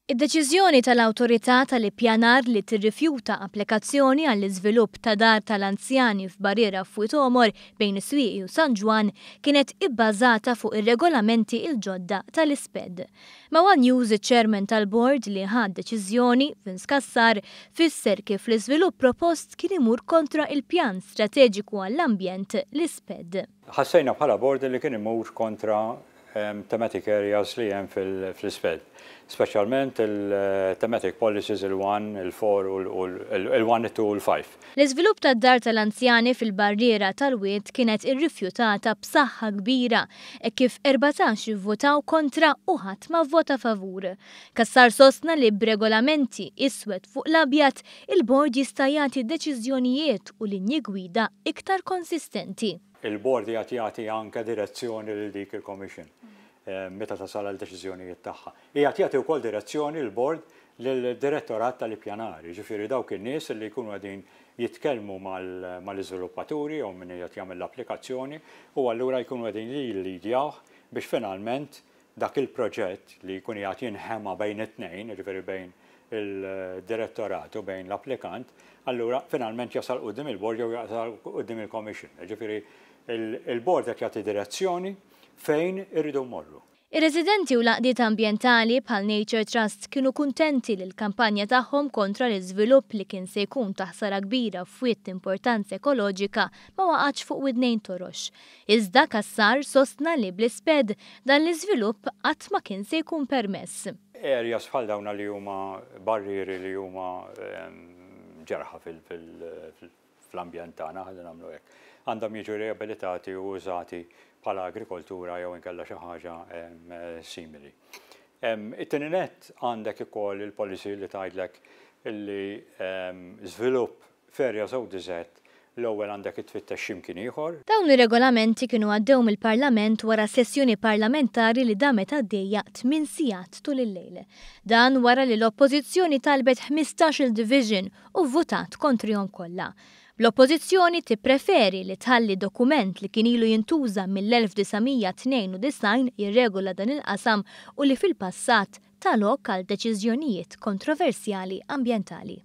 Id-deċiżjoni tal-Awtorità tal-Ippjanar li tirrifjuta applikazzjoni għall-iżvilupp ta' dar tal-anzjani f'Barriera Fwitomor bejn is-Swieqi u San Ġwan kienet ibbażata fuq ir-regolamenti l-ġodda tal-ISPED. Ma' One News iċ-Chairman tal-Bord li ħadd deċiżjoni Vince Cassar fisser kif l-iżvilupp propost kien imur kontra il-Pjan Strateġiku għall-Ambjent l-ISPED. Ħassejna bħala Bord li kien imur kontra thematic areas li hemm fl-ISPED, speċjalment il-thematic policies il-1, il-4, il-1, il-2 u l-5. L-iżvilupp tad-dar tal-anzjani fil-Barriera tal-Wied kienet irrifjutata b'saħħa kbira e kif 14 votaw kontra u ħadd ma vvota favur. Cassar sostna li b'regolamenti iswed fuq l-abjad il-Bord jista' jagħti deċiżjonijiet u linji gwida iktar konsistenti. Il-Bord jagħti anke direzzjoni lil dik il-Commission meta tasal għal-deċiżjonijiet tagħha. Jagħti wkoll direzzjoni l-Bord lill-Direttorat tal-Ippjanar, jiġifieri dawk in-nies li jkunu qegħdin jitkellmu mal-iżviluppaturi jew min qed jagħmel l-applikazzjoni u allura jkunu qegħdin jillidjawh biex finalment dak il-proġett li jkun jagħti jinħema bejn it-tnejn, jiġifieri bejn il-direttorat u bejn l-applikant, allura finalment jasal quddiem il-Bord jew jasal quddiem il-Commission. Jiġifieri il-Bord qed jagħti direzzjoni fejn irridu mmorru. Ir-residenti u l-għaqdiet ambjentali bħal Nature Trust kienu kuntenti li l-kampanja tagħhom kontra l-iżvilupp li kien se jkun taħsara kbira f'wied importanza ekoloġika ma waqgħatx fuq widnejn torox. Iżda Cassar sostna li bl-ISPED dan l-iżvilupp qatt ma kien se jkun permess. Areas bħal dawna li huma barrieri li huma ġerħa fl-ambjent tagħna ħalli nagħmlu hekk. Għandhom jiġu riabilitati u użati bħala agrikoltura jew inkella xi ħaġa simili. It-tieni nett għandek ukoll il-policy li tgħidlek illi żvilupp f'areas ODZ l-ewwel għandek itfittex x'imkien ieħor. Dawn ir-regolamenti kienu għaddew mill-Parlament wara sessjoni parlamentari li damet għaddejja 8 sigħat tul il-lejl. Dan wara li l-Oppożizzjoni talbet 15 division u votat kontrihom kollha. L-Oppożizzjoni tippreferi li tħalli dokument li kien ilu jintuża mill-1992 jirregola dan il-qasam u li fil-passat talok għal deċiżjonijiet kontroversjali ambjentali.